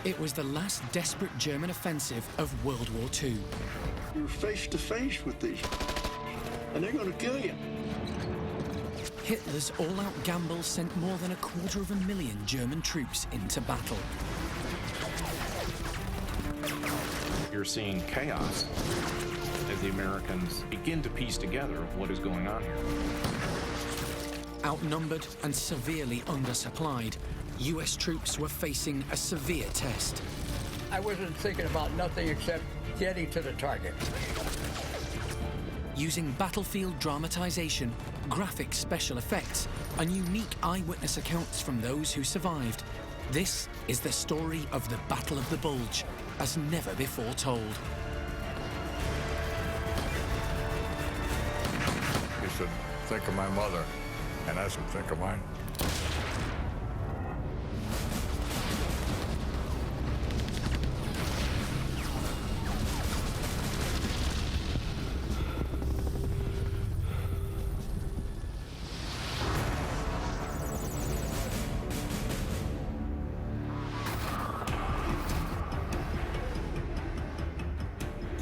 It was the last desperate German offensive of World War II. You're face to face with these, and they're going to kill you. Hitler's all-out gamble sent more than 250,000 German troops into battle. You're seeing chaos as the Americans begin to piece together what is going on here. Outnumbered and severely undersupplied, US troops were facing a severe test. I wasn't thinking about nothing except getting to the target. Using battlefield dramatization, graphic special effects, and unique eyewitness accounts from those who survived, this is the story of the Battle of the Bulge, as never before told. He said, think of my mother, and I said, think of mine.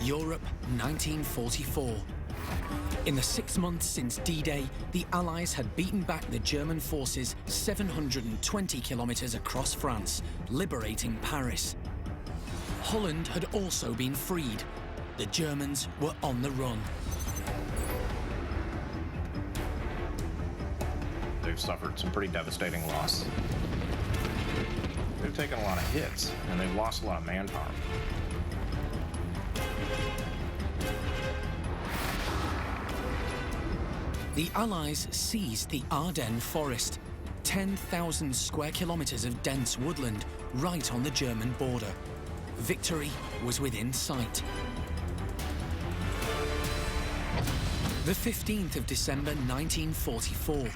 Europe, 1944. In the 6 months since D-Day, the Allies had beaten back the German forces 720 kilometers across France, liberating Paris. Holland had also been freed. The Germans were on the run. They've suffered some pretty devastating loss. They've taken a lot of hits, and they've lost a lot of manpower. The Allies seized the Ardennes forest, 10,000 square kilometers of dense woodland right on the German border. Victory was within sight. The 15th of December 1944.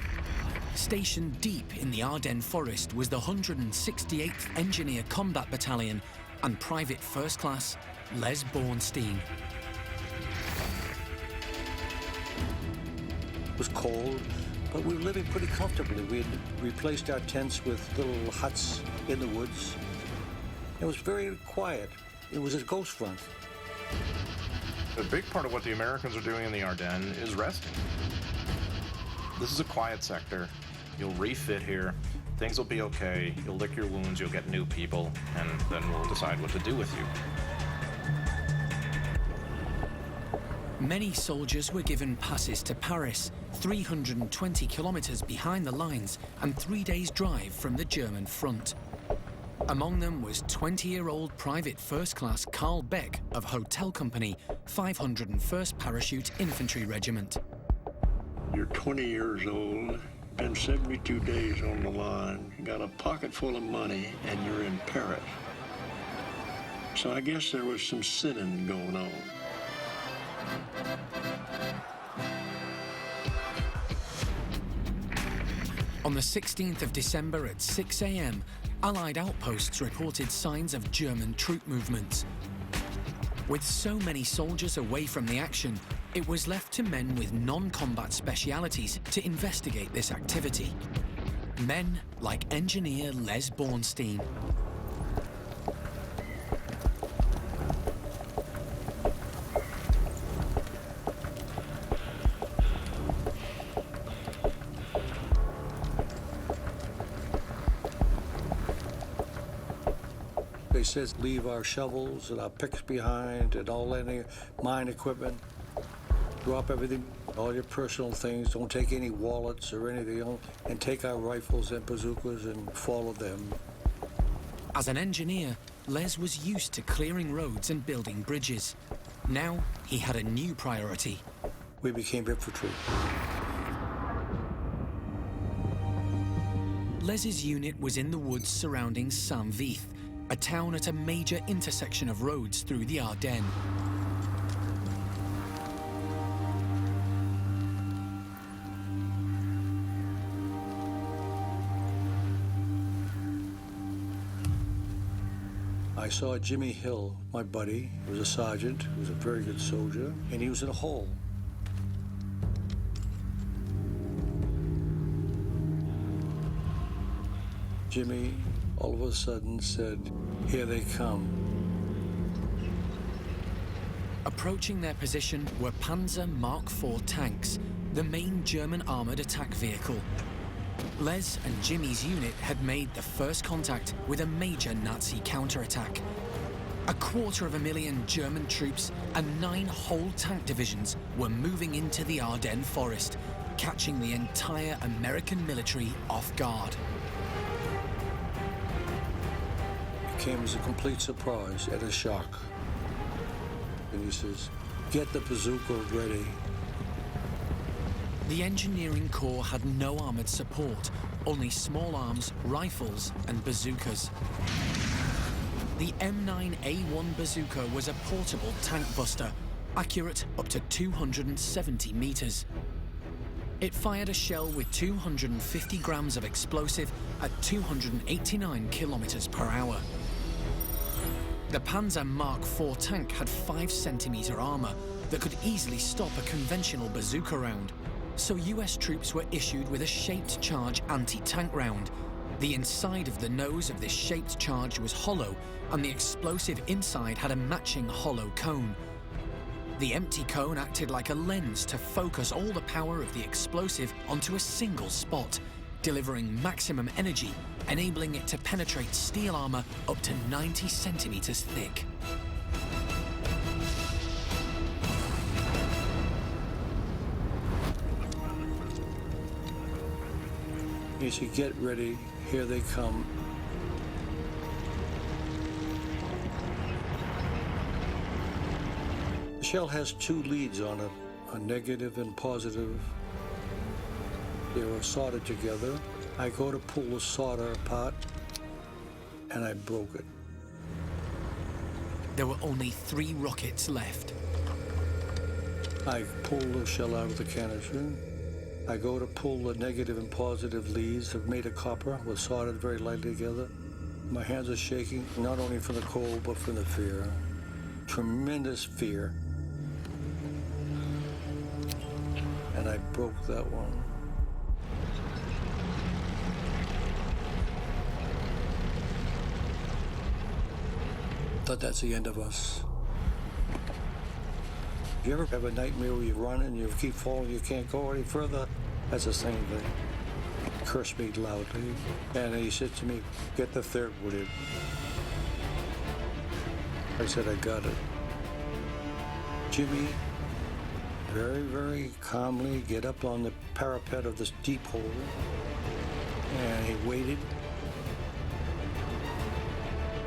Stationed deep in the Ardennes forest was the 168th Engineer Combat Battalion and Private First Class Les Bornstein. It was cold, but we were living pretty comfortably. We had replaced our tents with little huts in the woods. It was very quiet. It was a ghost front. A big part of what the Americans are doing in the Ardennes is resting. This is a quiet sector. You'll refit here. Things will be okay. You'll lick your wounds. You'll get new people, and then we'll decide what to do with you. Many soldiers were given passes to Paris, 320 kilometers behind the lines and 3 days' drive from the German front. Among them was 20-year-old Private First Class Carl Beck of Hotel Company, 501st Parachute Infantry Regiment. You're 20 years old, been 72 days on the line, got a pocket full of money, and you're in Paris. So I guess there was some sinning going on. On the 16th of December at 6 a.m., Allied outposts reported signs of German troop movements. With so many soldiers away from the action, it was left to men with non-combat specialities to investigate this activity. Men like engineer Les Bornstein. They said leave our shovels and our picks behind and all any mine equipment. Drop everything, all your personal things. Don't take any wallets or anything else, and take our rifles and bazookas and follow them. As an engineer, Les was used to clearing roads and building bridges. Now he had a new priority. We became infantry. Les's unit was in the woods surrounding Saint-Vith, a town at a major intersection of roads through the Ardennes. I saw Jimmy Hill, my buddy. He was a sergeant, he was a very good soldier, and he was in a hole. Jimmy all of a sudden said, "Here they come." Approaching their position were Panzer Mark IV tanks, the main German armoured attack vehicle. Les and Jimmy's unit had made the first contact with a major Nazi counterattack. 250,000 German troops and 9 whole tank divisions were moving into the Ardennes forest, catching the entire American military off guard. It came as a complete surprise and a shock. And he says, "Get the bazooka ready." The engineering corps had no armoured support, only small arms, rifles and bazookas. The M9A1 bazooka was a portable tank buster, accurate up to 270 metres. It fired a shell with 250 grams of explosive at 289 kilometres per hour. The Panzer Mark IV tank had 5-centimetre armour that could easily stop a conventional bazooka round, so US troops were issued with a shaped charge anti-tank round. The inside of the nose of this shaped charge was hollow, and the explosive inside had a matching hollow cone. The empty cone acted like a lens to focus all the power of the explosive onto a single spot, delivering maximum energy, enabling it to penetrate steel armour up to 90 centimetres thick. He said, "Get ready, here they come." The shell has 2 leads on it, a negative and positive. They were soldered together. I go to pull the solder apart, and I broke it. There were only 3 rockets left. I pull the shell out of the canister. I go to pull the negative and positive leads that made of copper, was soldered very lightly together. My hands are shaking, not only from the cold, but from the fear. Tremendous fear. And I broke that one. Thought that's the end of us. If you ever have a nightmare where you run and you keep falling, you can't go any further, that's the same thing. He cursed me loudly, and he said to me, "Get the 3rd wounded." I said, "I got it." Jimmy, very, very calmly, get up on the parapet of this deep hole, and he waited.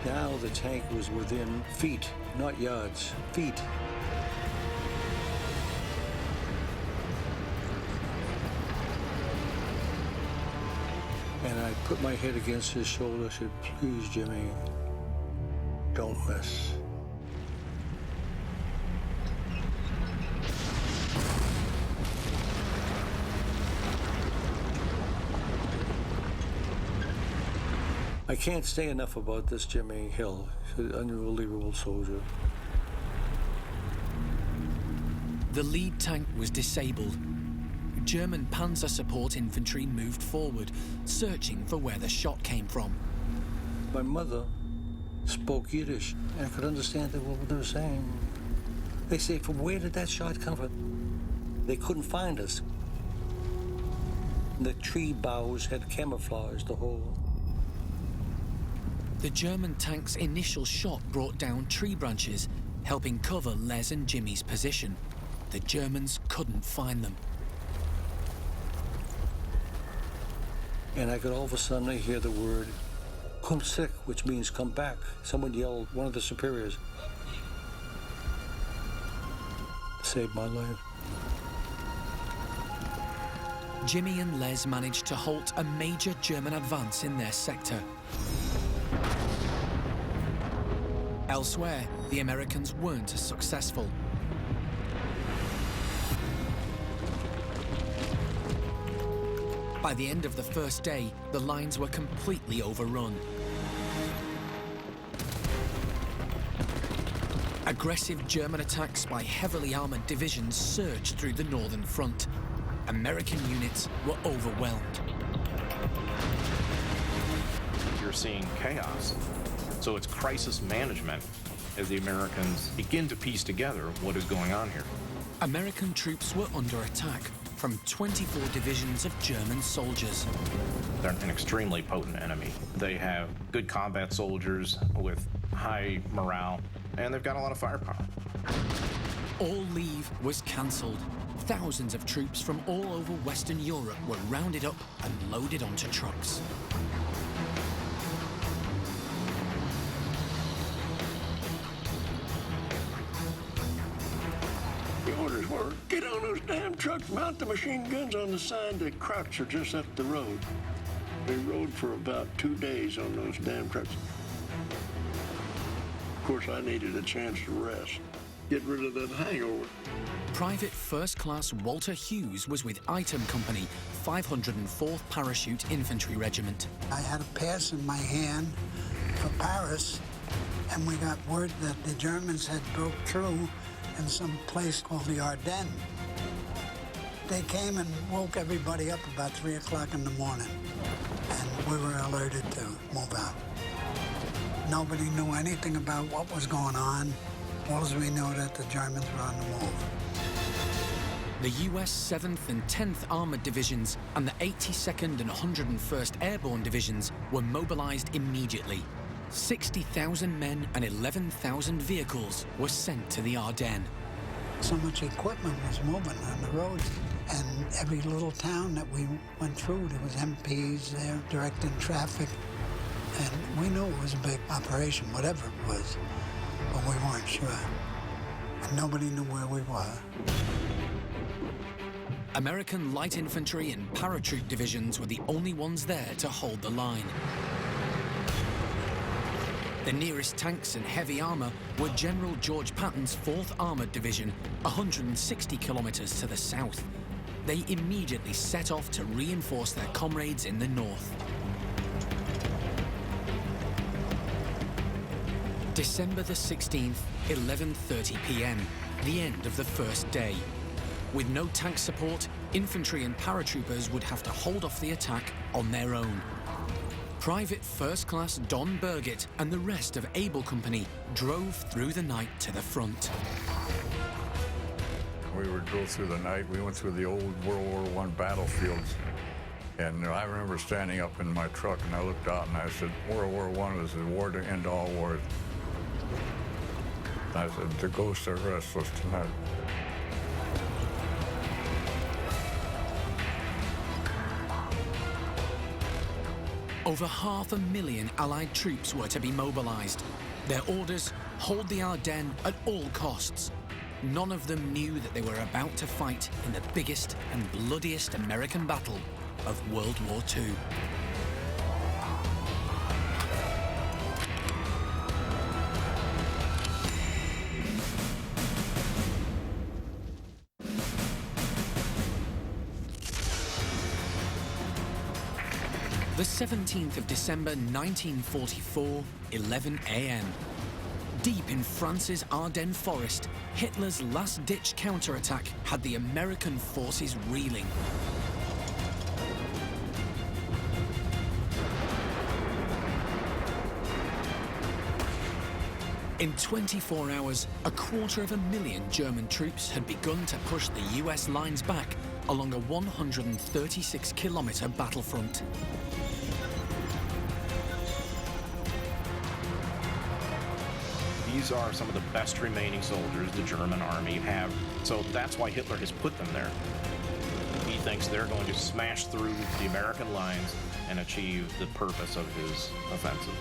Now the tank was within feet, not yards, feet. And I put my head against his shoulder and said, "Please, Jimmy, don't miss." I can't say enough about this Jimmy Hill. He's an unbelievable soldier. The lead tank was disabled. German panzer support infantry moved forward, searching for where the shot came from. My mother spoke Yiddish, and I could understand what they were saying. They say, "From where did that shot come from?" They couldn't find us. The tree boughs had camouflaged the hole. The German tank's initial shot brought down tree branches, helping cover Les and Jimmy's position. The Germans couldn't find them. And I could all of a sudden hear the word, "Komm zurück," which means "come back." Someone yelled, one of the superiors. Saved my life. Jimmy and Les managed to halt a major German advance in their sector. Elsewhere, the Americans weren't as successful. By the end of the first day, the lines were completely overrun. Aggressive German attacks by heavily armored divisions surged through the northern front. American units were overwhelmed. you're seeing chaos. So it's crisis management as the Americans begin to piece together what is going on here. American troops were under attack from 24 divisions of German soldiers. They're an extremely potent enemy. They have good combat soldiers with high morale, and they've got a lot of firepower. All leave was cancelled. Thousands of troops from all over Western Europe were rounded up and loaded onto trucks. The orders were, get on those damn trucks, mount the machine guns on the side, the crouch are just up the road. We rode for about 2 days on those damn trucks. Of course, I needed a chance to rest, get rid of that hangover. Private First Class Walter Hughes was with Item Company, 504th Parachute Infantry Regiment. I had a pass in my hand for Paris, and we got word that the Germans had broke through in some place called the Ardennes. They came and woke everybody up about 3 o'clock in the morning, and we were alerted to move out. Nobody knew anything about what was going on. All we knew that the Germans were on the move. The US 7th and 10th Armoured Divisions and the 82nd and 101st Airborne Divisions were mobilised immediately. 60,000 men and 11,000 vehicles were sent to the Ardennes. So much equipment was moving on the roads, and every little town that we went through, there was MPs there directing traffic, and we knew it was a big operation, whatever it was, but we weren't sure, and nobody knew where we were. American light infantry and paratroop divisions were the only ones there to hold the line. The nearest tanks and heavy armour were General George Patton's 4th Armoured Division, 160 kilometres to the south. They immediately set off to reinforce their comrades in the north. December the 16th, 11:30 p.m, the end of the first day. With no tank support, infantry and paratroopers would have to hold off the attack on their own. Private First Class Don Burgett and the rest of Able Company drove through the night to the front. We would go through the night. We went through the old World War I battlefields. And I remember standing up in my truck and I looked out and I said, World War I is the war to end all wars. I said, the ghosts are restless tonight. Over 500,000 Allied troops were to be mobilised. Their orders, hold the Ardennes at all costs. None of them knew that they were about to fight in the biggest and bloodiest American battle of World War II. The 17th of December 1944, 11 a.m. Deep in France's Ardennes forest, Hitler's last-ditch counterattack had the American forces reeling. In 24 hours, 250,000 German troops had begun to push the US lines back along a 136-kilometre battlefront. These are some of the best remaining soldiers the German army have, so that's why Hitler has put them there. He thinks they're going to smash through the American lines and achieve the purpose of his offensive.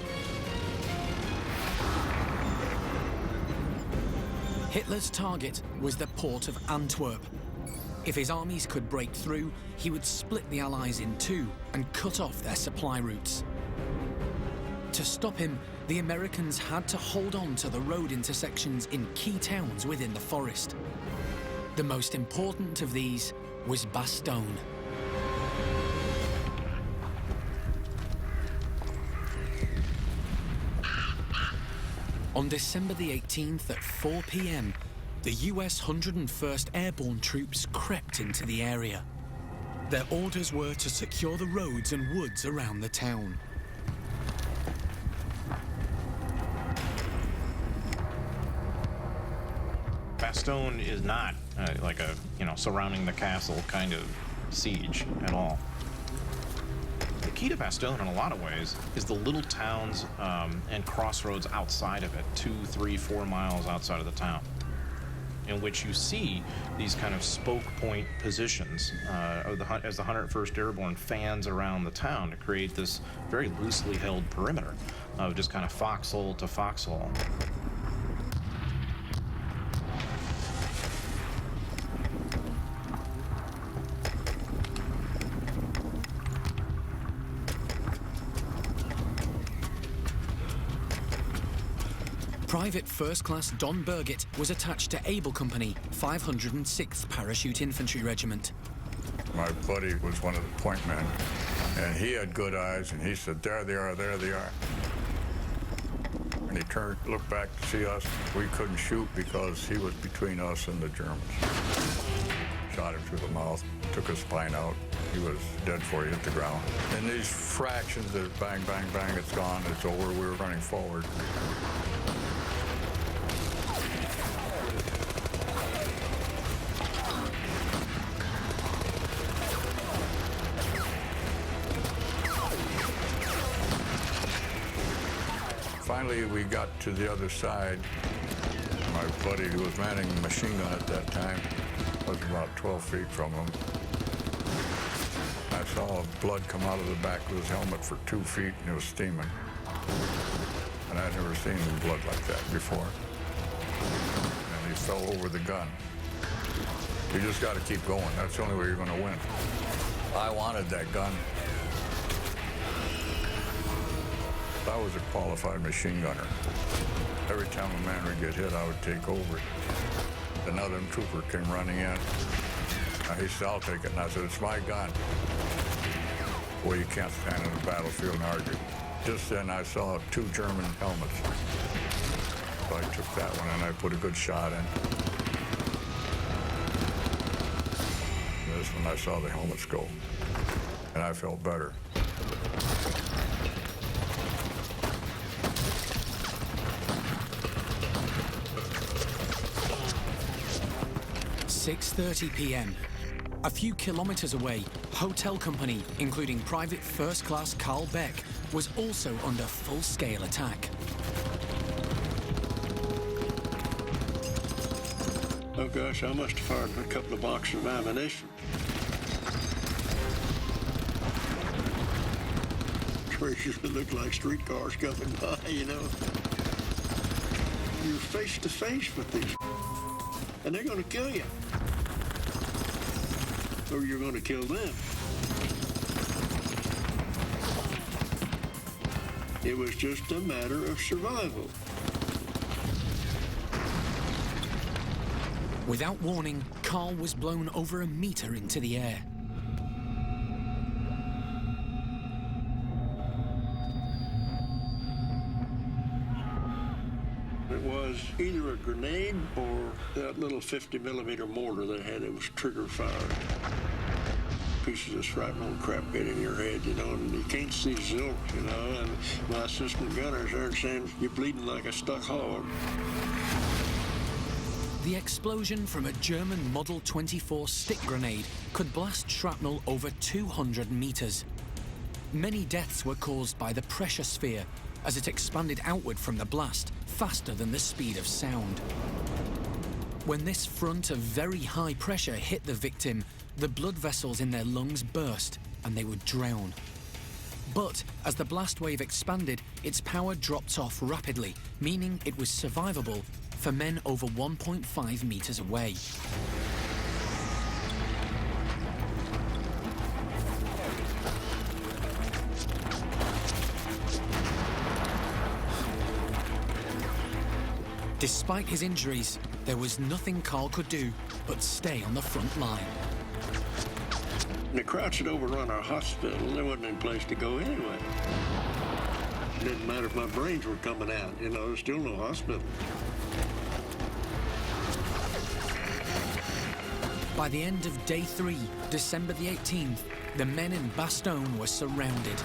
Hitler's target was the port of Antwerp. If his armies could break through, he would split the Allies in two and cut off their supply routes. To stop him, the Americans had to hold on to the road intersections in key towns within the forest. The most important of these was Bastogne. On December the 18th at 4 p.m, the US 101st Airborne troops crept into the area. Their orders were to secure the roads and woods around the town. Bastogne is not like a, surrounding the castle kind of siege at all. The key to Bastogne, in a lot of ways, is the little towns and crossroads outside of it, 2, 3, 4 miles outside of the town, in which you see these kind of spoke point positions as the 101st Airborne fans around the town to create this very loosely held perimeter of just kind of foxhole to foxhole. Private First Class Don Burgett was attached to Able Company, 506th Parachute Infantry Regiment. My buddy was one of the point men, and he had good eyes, and he said, there they are, there they are. And he turned, looked back to see us. We couldn't shoot because he was between us and the Germans. Shot him through the mouth, took his spine out. He was dead before he hit the ground. In these fractions of bang, bang, bang, it's gone, it's over, we were running forward. Finally, we got to the other side. My buddy, who was manning the machine gun at that time, was about 12 feet from him. I saw blood come out of the back of his helmet for 2 feet, and it was steaming. And I'd never seen blood like that before. And he fell over the gun. You just got to keep going. That's the only way you're going to win. I wanted that gun. I was a qualified machine gunner. Every time a man would get hit, I would take over. Another trooper came running in. He said, I'll take it. And I said, it's my gun. Well, you can't stand in the battlefield and argue. Just then, I saw 2 German helmets. So I took that one, and I put a good shot in. And this one, I saw the helmets go. And I felt better. 6:30 p.m. A few kilometers away, Hotel Company, including Private First Class Carl Beck, was also under full-scale attack. Oh gosh, I must have fired a couple of boxes of ammunition. Treasures that look like streetcars coming by, you know. You're face to face with these, and they're going to kill you. Or you're going to kill them. It was just a matter of survival. Without warning, Carl was blown over a meter into the air. It was either a grenade or that little 50-millimeter mortar they had. It was trigger fired. Pieces of shrapnel and crap get in your head, you know, and you can't see zilch, you know, and my assistant gunners there saying, you're bleeding like a stuck hog. The explosion from a German Model 24 stick grenade could blast shrapnel over 200 meters. Many deaths were caused by the pressure sphere, as it expanded outward from the blast faster than the speed of sound. When this front of very high pressure hit the victim, the blood vessels in their lungs burst and they would drown. But as the blast wave expanded, its power dropped off rapidly, meaning it was survivable for men over 1.5 meters away. Despite his injuries, there was nothing Carl could do but stay on the front line. The Krauts had overrun our hospital. There wasn't any place to go anyway. It didn't matter if my brains were coming out. You know, there's still no hospital. By the end of day 3, December the 18th, the men in Bastogne were surrounded.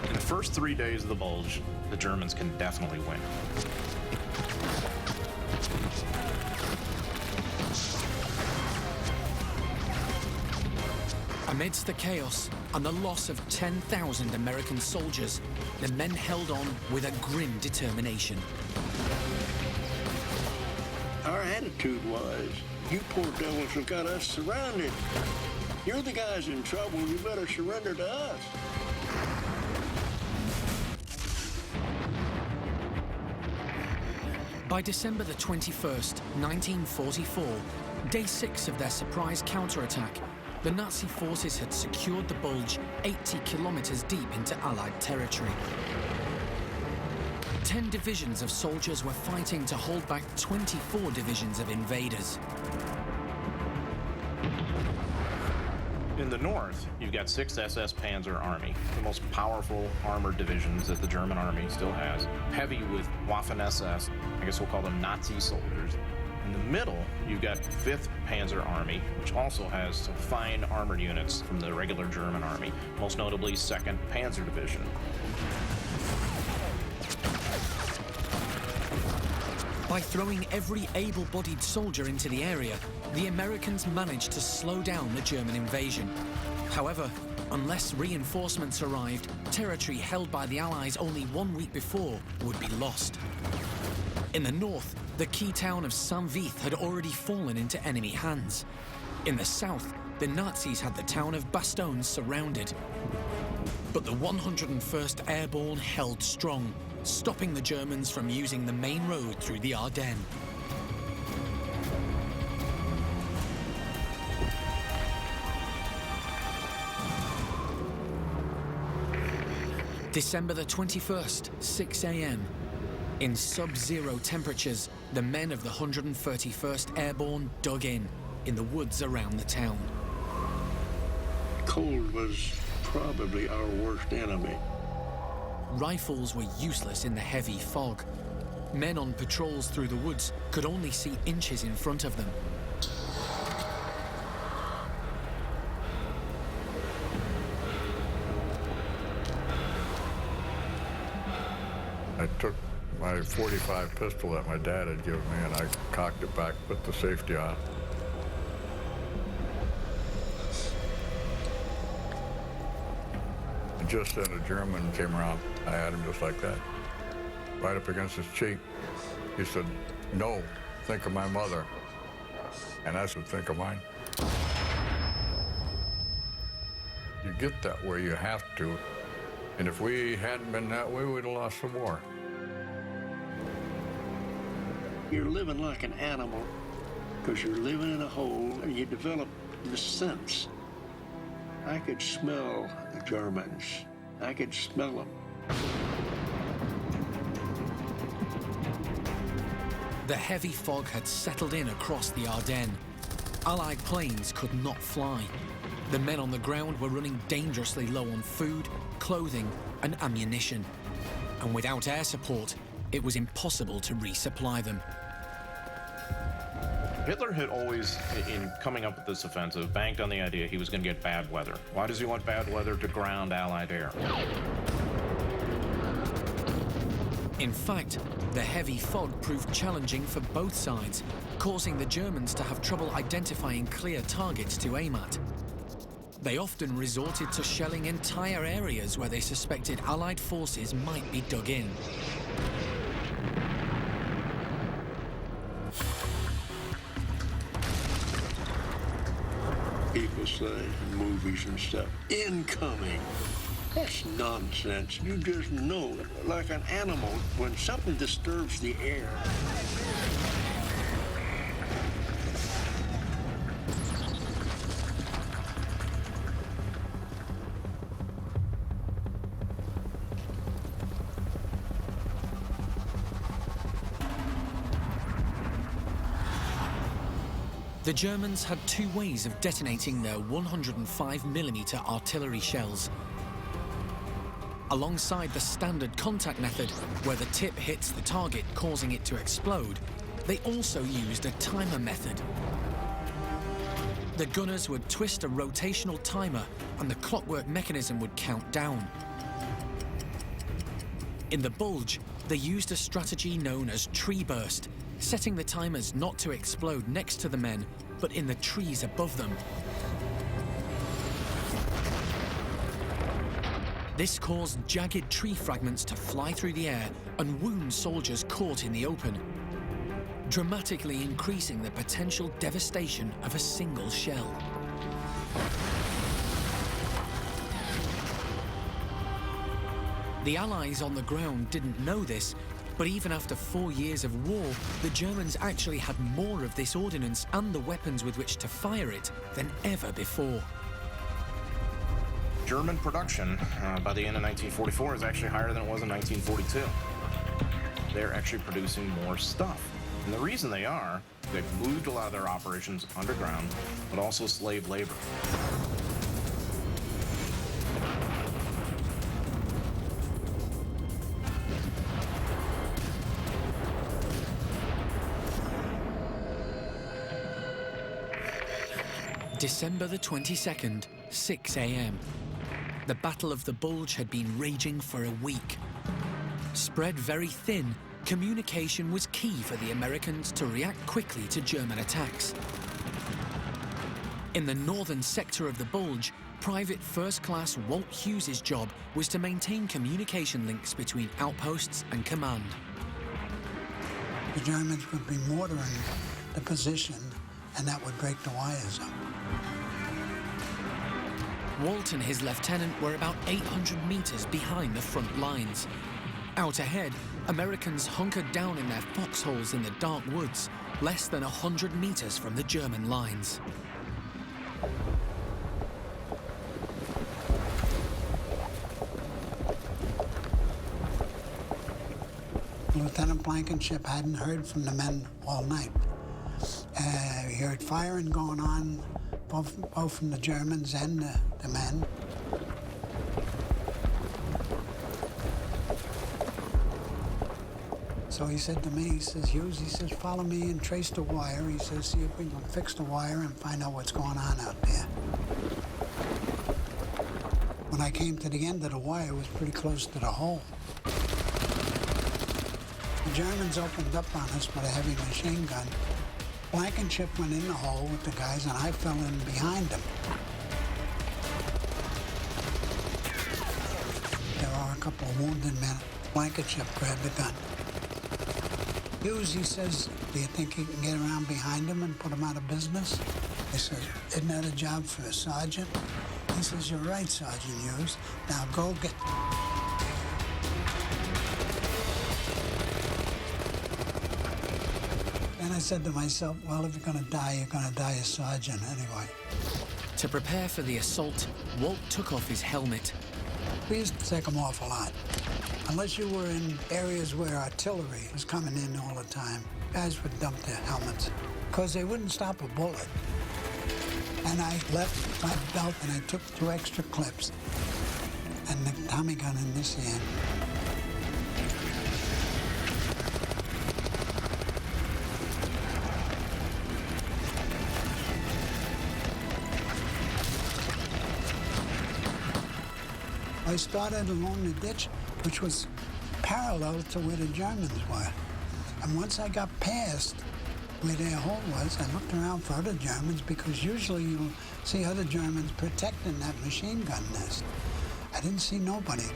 In the first 3 days of the Bulge, the Germans can definitely win. Amidst the chaos and the loss of 10,000 American soldiers, the men held on with a grim determination. Our attitude was, you poor devils have got us surrounded. You're the guys in trouble. You better surrender to us. By December the 21st, 1944, day 6 of their surprise counterattack, the Nazi forces had secured the Bulge 80 kilometers deep into Allied territory. 10 divisions of soldiers were fighting to hold back 24 divisions of invaders. In the north, you've got 6th SS Panzer Army, the most powerful armored divisions that the German army still has, heavy with Waffen-SS, I guess we'll call them Nazi soldiers. In the middle, you've got 5th Panzer Army, which also has some fine armored units from the regular German army, most notably 2nd Panzer Division. By throwing every able-bodied soldier into the area, the Americans managed to slow down the German invasion. However, unless reinforcements arrived, territory held by the Allies only 1 week before would be lost. In the north, the key town of Saint-Vith had already fallen into enemy hands. In the south, the Nazis had the town of Bastogne surrounded. But the 101st Airborne held strong, stopping the Germans from using the main road through the Ardennes. December the 21st, 6 a.m. In sub-zero temperatures, the men of the 131st Airborne dug in the woods around the town. Cold was probably our worst enemy. Rifles were useless in the heavy fog. Men on patrols through the woods could only see inches in front of them. I took my .45 pistol that my dad had given me and I cocked it back, put the safety on. And just then a German came around. I had him just like that, right up against his cheek. He said, "No, think of my mother." And I said, "Think of mine." You get that way, you have to. And if we hadn't been that way, we'd have lost the war. You're living like an animal because you're living in a hole and you develop the sense. I could smell the Germans. I could smell them. The heavy fog had settled in across the Ardennes. Allied planes could not fly. The men on the ground were running dangerously low on food, clothing, and ammunition. And without air support, it was impossible to resupply them. Hitler had always, in coming up with this offensive, banked on the idea he was going to get bad weather. Why does he want bad weather? To ground Allied air. In fact, the heavy fog proved challenging for both sides, causing the Germans to have trouble identifying clear targets to aim at. They often resorted to shelling entire areas where they suspected Allied forces might be dug in. People say in movies and stuff, incoming. That's nonsense. You just know, like an animal, when something disturbs the air. The Germans had two ways of detonating their 105mm artillery shells. Alongside the standard contact method, where the tip hits the target causing it to explode, they also used a timer method. The gunners would twist a rotational timer and the clockwork mechanism would count down. In the Bulge, they used a strategy known as tree burst, setting the timers not to explode next to the men, but in the trees above them. This caused jagged tree fragments to fly through the air and wound soldiers caught in the open, dramatically increasing the potential devastation of a single shell. The Allies on the ground didn't know this, but even after 4 years of war, the Germans actually had more of this ordnance and the weapons with which to fire it than ever before. German production by the end of 1944 is actually higher than it was in 1942. They're actually producing more stuff. And the reason they are, they've moved a lot of their operations underground, but also slave labor. December the 22nd, 6 a.m. The Battle of the Bulge had been raging for a week. Spread very thin, communication was key for the Americans to react quickly to German attacks. In the northern sector of the Bulge, Private First Class Walt Hughes' job was to maintain communication links between outposts and command. The Germans would be mortaring the position, and that would break the wires up. Walt and his lieutenant were about 800 meters behind the front lines. Out ahead, Americans hunkered down in their foxholes in the dark woods, less than 100 meters from the German lines. Lieutenant Blankenship hadn't heard from the men all night. He heard firing going on, both from the Germans and the men. So he said to me, he says, Hughes, he says, follow me and trace the wire. He says, see if we can fix the wire and find out what's going on out there. When I came to the end of the wire, it was pretty close to the hole. The Germans opened up on us with a heavy machine gun. Blankenship went in the hole with the guys, and I fell in behind them. There are a couple of wounded men. Blankenship grabbed the gun. Hughes, he says, do you think you can get around behind him and put him out of business? I said, isn't that a job for a sergeant? He says, you're right, Sergeant Hughes. Now go get... And I said to myself, well, if you're going to die a sergeant anyway. To prepare for the assault, Walt took off his helmet. We used to take them off a lot. Unless you were in areas where artillery was coming in all the time, guys would dump their helmets because they wouldn't stop a bullet. And I left my belt and I took 2 extra clips and the Tommy gun in this hand. I started along the ditch, which was parallel to where the Germans were. And once I got past where their hole was, I looked around for other Germans because usually you'll see other Germans protecting that machine gun nest. I didn't see nobody.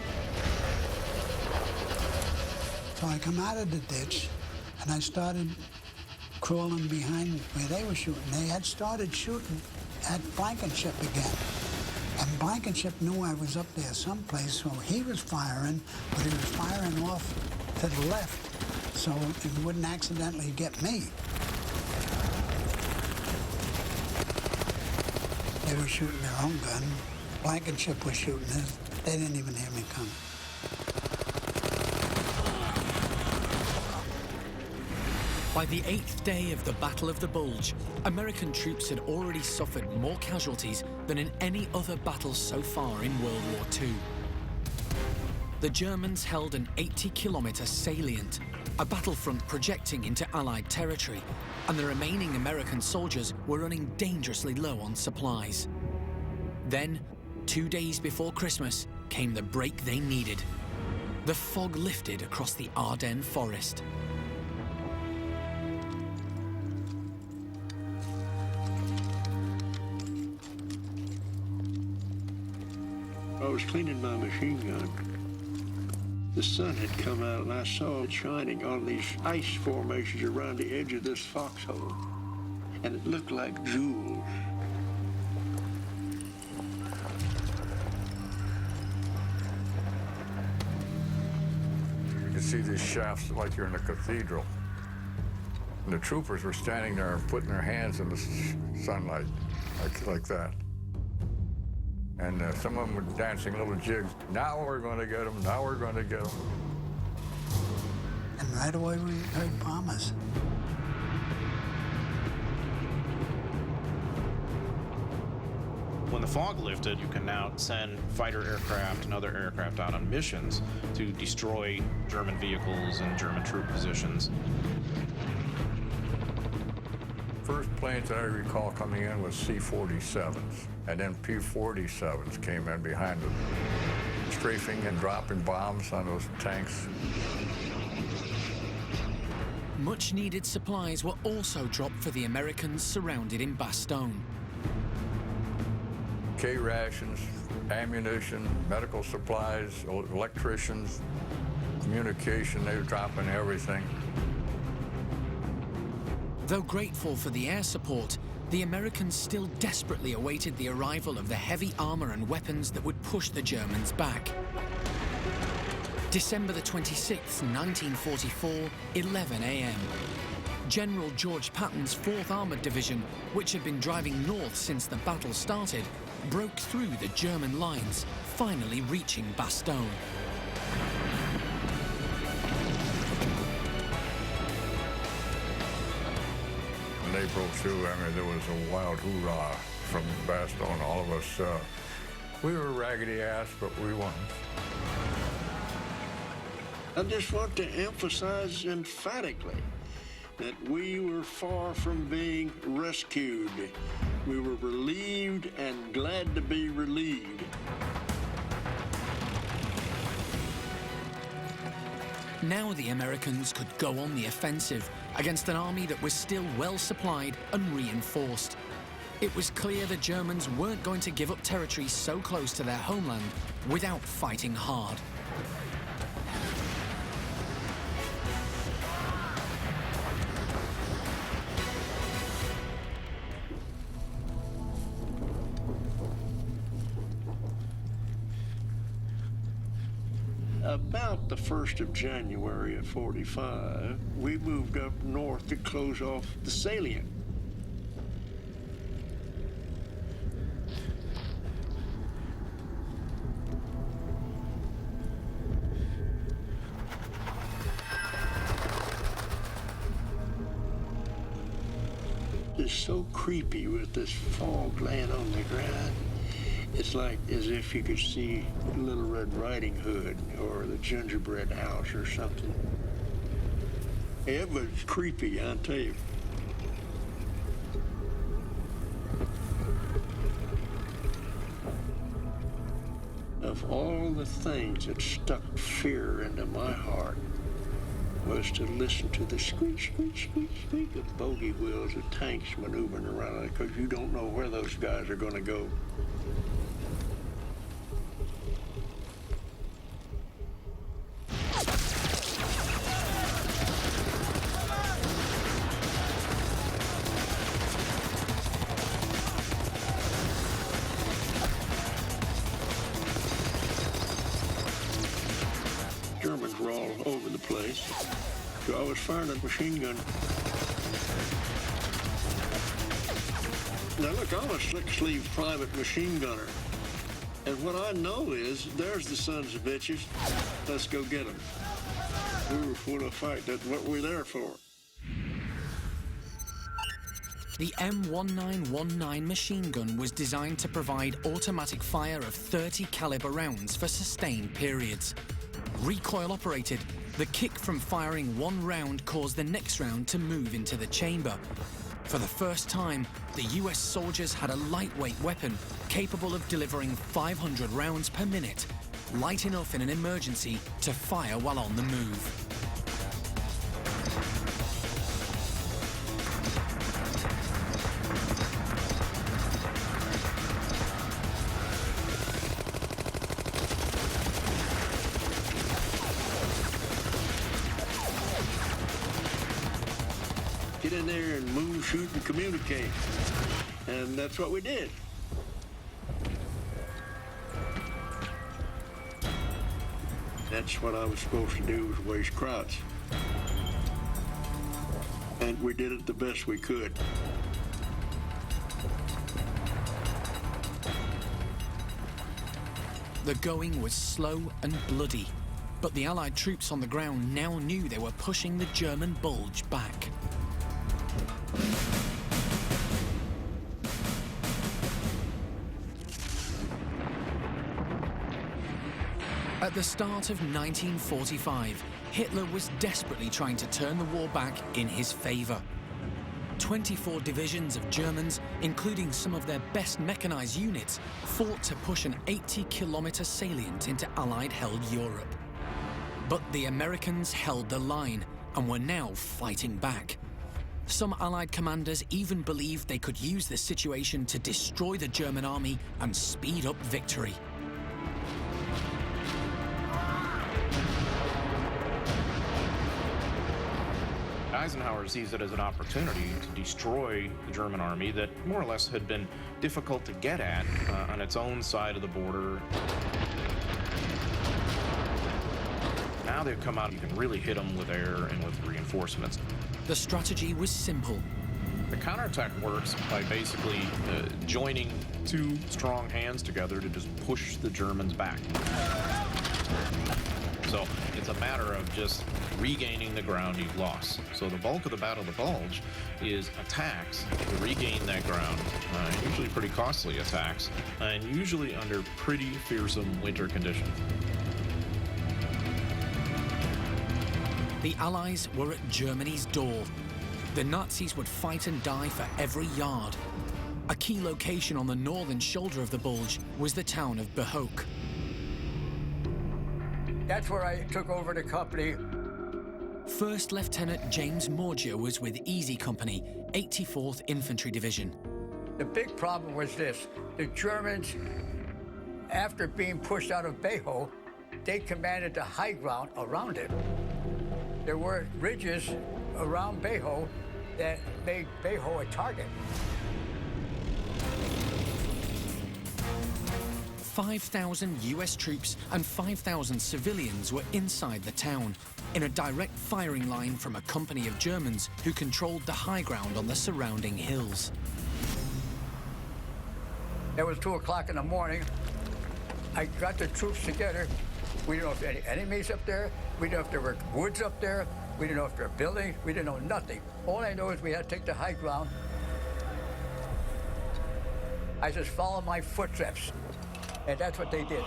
So I come out of the ditch and I started crawling behind where they were shooting. They had started shooting at Blankenship again. And Blankenship knew I was up there someplace, so he was firing, but he was firing off to the left, so it wouldn't accidentally get me. They were shooting their own gun. Blankenship was shooting his. They didn't even hear me coming. By the 8th day of the Battle of the Bulge, American troops had already suffered more casualties than in any other battle so far in World War II. The Germans held an 80-kilometer salient, a battlefront projecting into Allied territory, and the remaining American soldiers were running dangerously low on supplies. Then, 2 days before Christmas, came the break they needed. The fog lifted across the Ardennes forest. cleaning my machine gun. The sun had come out, and I saw it shining on these ice formations around the edge of this foxhole, and it looked like jewels. You could see these shafts like you're in a cathedral. And the troopers were standing there putting their hands in the sunlight, like that. And some of them were dancing little jigs. Now we're going to get them, now we're going to get them. And right away we heard bombers. When the fog lifted, you can now send fighter aircraft and other aircraft out on missions to destroy German vehicles and German troop positions. First planes that I recall coming in was C-47s, and then P-47s came in behind them, strafing and dropping bombs on those tanks. Much-needed supplies were also dropped for the Americans surrounded in Bastogne. K-rations, ammunition, medical supplies, electricians, communication, they were dropping everything. Though grateful for the air support, the Americans still desperately awaited the arrival of the heavy armor and weapons that would push the Germans back. December the 26th, 1944, 11 a.m. General George Patton's 4th Armored Division, which had been driving north since the battle started, broke through the German lines, finally reaching Bastogne. When they broke through, I mean, there was a wild hoorah from Bastogne. All of us, we were raggedy ass, but we won. I just want to emphasize emphatically that we were far from being rescued. We were relieved and glad to be relieved. Now the Americans could go on the offensive against an army that was still well supplied and reinforced. It was clear the Germans weren't going to give up territory so close to their homeland without fighting hard. About the 1st of January of '45, we moved up north to close off the salient. It's so creepy with this fog laying on the ground. It's like as if you could see Little Red Riding Hood or the Gingerbread House or something. It was creepy, I'll tell you. Of all the things that stuck fear into my heart was to listen to the squeak, squeak, squeak, squeak of bogey wheels of tanks maneuvering around it, because you don't know where those guys are going to go. Germans were all over the place, so I was firing a machine gun. Now look, I'm a slick-sleeve private machine gunner, and what I know is, there's the sons of bitches. Let's go get them. We were for the fight. That's what we're there for. The M1919 machine gun was designed to provide automatic fire of 30 caliber rounds for sustained periods. Recoil operated, the kick from firing one round caused the next round to move into the chamber. For the first time, the US soldiers had a lightweight weapon capable of delivering 500 rounds per minute, light enough in an emergency to fire while on the move. Get in there and move, shoot, and communicate. And that's what we did. That's what I was supposed to do, was waste crotch. And we did it the best we could. The going was slow and bloody, but the Allied troops on the ground now knew they were pushing the German bulge back. At the start of 1945, Hitler was desperately trying to turn the war back in his favor. 24 divisions of Germans, including some of their best mechanized units, fought to push an 80-kilometer salient into Allied-held Europe. But the Americans held the line and were now fighting back. Some Allied commanders even believed they could use the situation to destroy the German army and speed up victory. Eisenhower sees it as an opportunity to destroy the German army that more or less had been difficult to get at on its own side of the border. Now they've come out, you can really hit them with air and with reinforcements. The strategy was simple. The counterattack works by basically joining two strong hands together to just push the Germans back. So it's a matter of just regaining the ground you've lost. So the bulk of the Battle of the Bulge is attacks to regain that ground, usually pretty costly attacks, and usually under pretty fearsome winter conditions. The Allies were at Germany's door. The Nazis would fight and die for every yard. A key location on the northern shoulder of the Bulge was the town of Bohoek. That's where I took over the company. First Lieutenant James Morgia was with Easy Company, 84th Infantry Division. The big problem was this. The Germans, after being pushed out of Bohoek, they commanded the high ground around it. There were ridges around Bohoek that made Bohoek a target. 5,000 US troops and 5,000 civilians were inside the town, in a direct firing line from a company of Germans who controlled the high ground on the surrounding hills. It was 2 o'clock in the morning. I got the troops together. We didn't know if any enemies up there. We didn't know if there were woods up there. We didn't know if there were buildings. We didn't know nothing. All I know is we had to take the high ground. I just followed my footsteps. And that's what they did.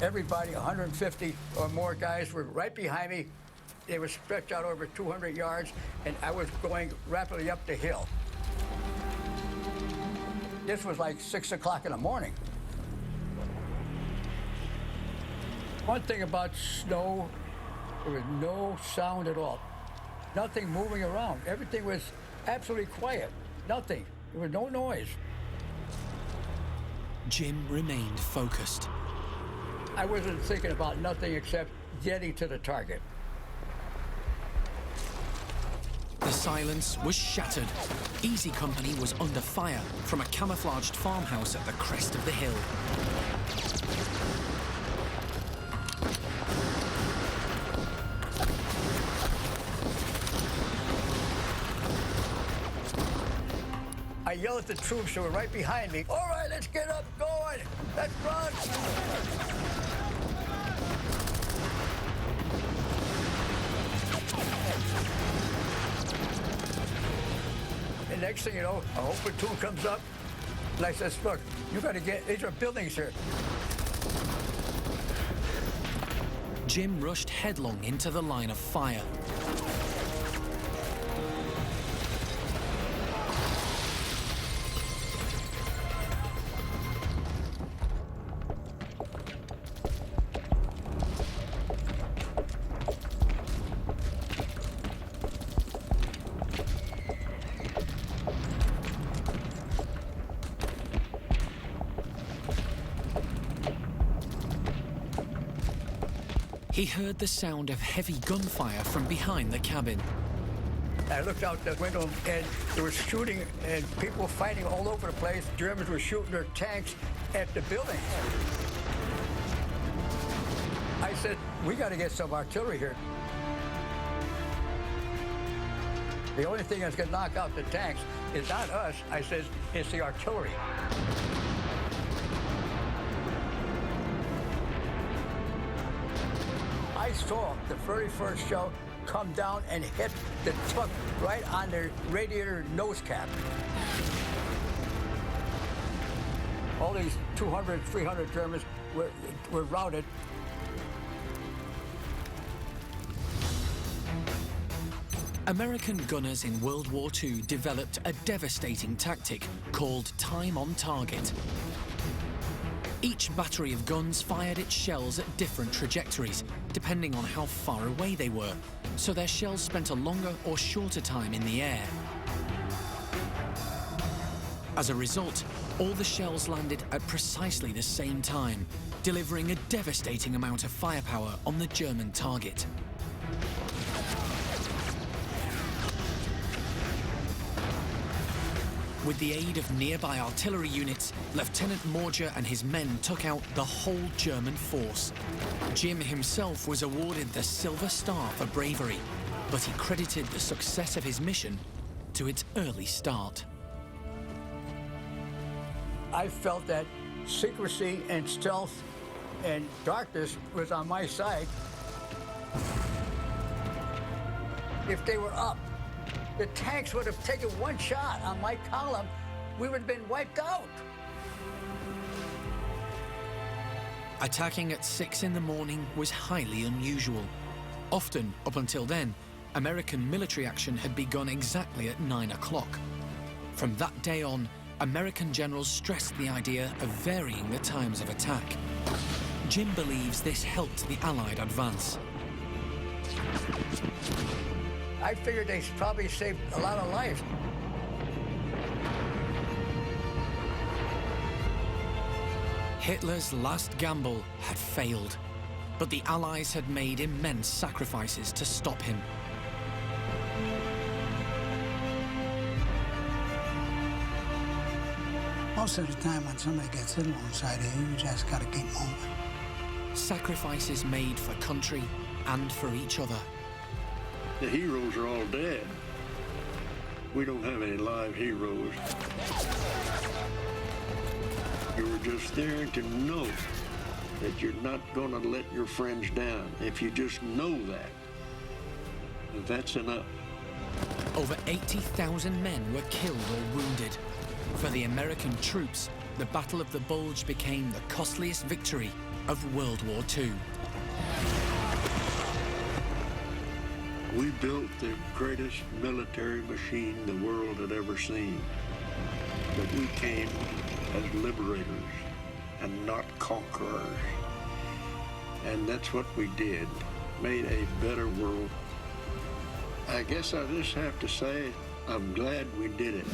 Everybody, 150 or more guys, were right behind me. They were stretched out over 200 yards, and I was going rapidly up the hill. This was like 6 o'clock in the morning. One thing about snow, there was no sound at all. Nothing moving around. Everything was absolutely quiet. Nothing. There was no noise. Jim remained focused. I wasn't thinking about nothing except getting to the target. The silence was shattered. Easy Company was under fire from a camouflaged farmhouse at the crest of the hill. I yelled at the troops who were right behind me. All right, let's get up, going. Let's run. The next thing you know, a whole platoon comes up, and I says, look, you got to get, these are buildings here. Jim rushed headlong into the line of fire. he heard the sound of heavy gunfire from behind the cabin. I looked out the window and there was shooting and people fighting all over the place. Germans were shooting their tanks at the buildings. I said, we got to get some artillery here. The only thing that's going to knock out the tanks is not us. I said, it's the artillery. I saw the very first shell come down and hit the truck right on their radiator nose cap. All these 200, 300 Germans were routed. American gunners in World War II developed a devastating tactic called time on target. Each battery of guns fired its shells at different trajectories, depending on how far away they were, so their shells spent a longer or shorter time in the air. As a result, all the shells landed at precisely the same time, delivering a devastating amount of firepower on the German target. With the aid of nearby artillery units, Lieutenant Morger and his men took out the whole German force. Jim himself was awarded the Silver Star for bravery, but he credited the success of his mission to its early start. I felt that secrecy and stealth and darkness was on my side. If they were up, the tanks would have taken one shot on my column. We would have been wiped out. Attacking at 6 in the morning was highly unusual. Often, up until then, American military action had begun exactly at 9 o'clock. From that day on, American generals stressed the idea of varying the times of attack. Jim believes this helped the Allied advance. I figured they probably saved a lot of lives. Hitler's last gamble had failed, but the Allies had made immense sacrifices to stop him. Most of the time when somebody gets hit alongside of you, you just got to keep moving. Sacrifices made for country and for each other. The heroes are all dead. We don't have any live heroes. You were just there to know that you're not going to let your friends down. If you just know that, that's enough. Over 80,000 men were killed or wounded. For the American troops, the Battle of the Bulge became the costliest victory of World War II. We built the greatest military machine the world had ever seen. But we came as liberators and not conquerors. And that's what we did, made a better world. I guess I just have to say, I'm glad we did it.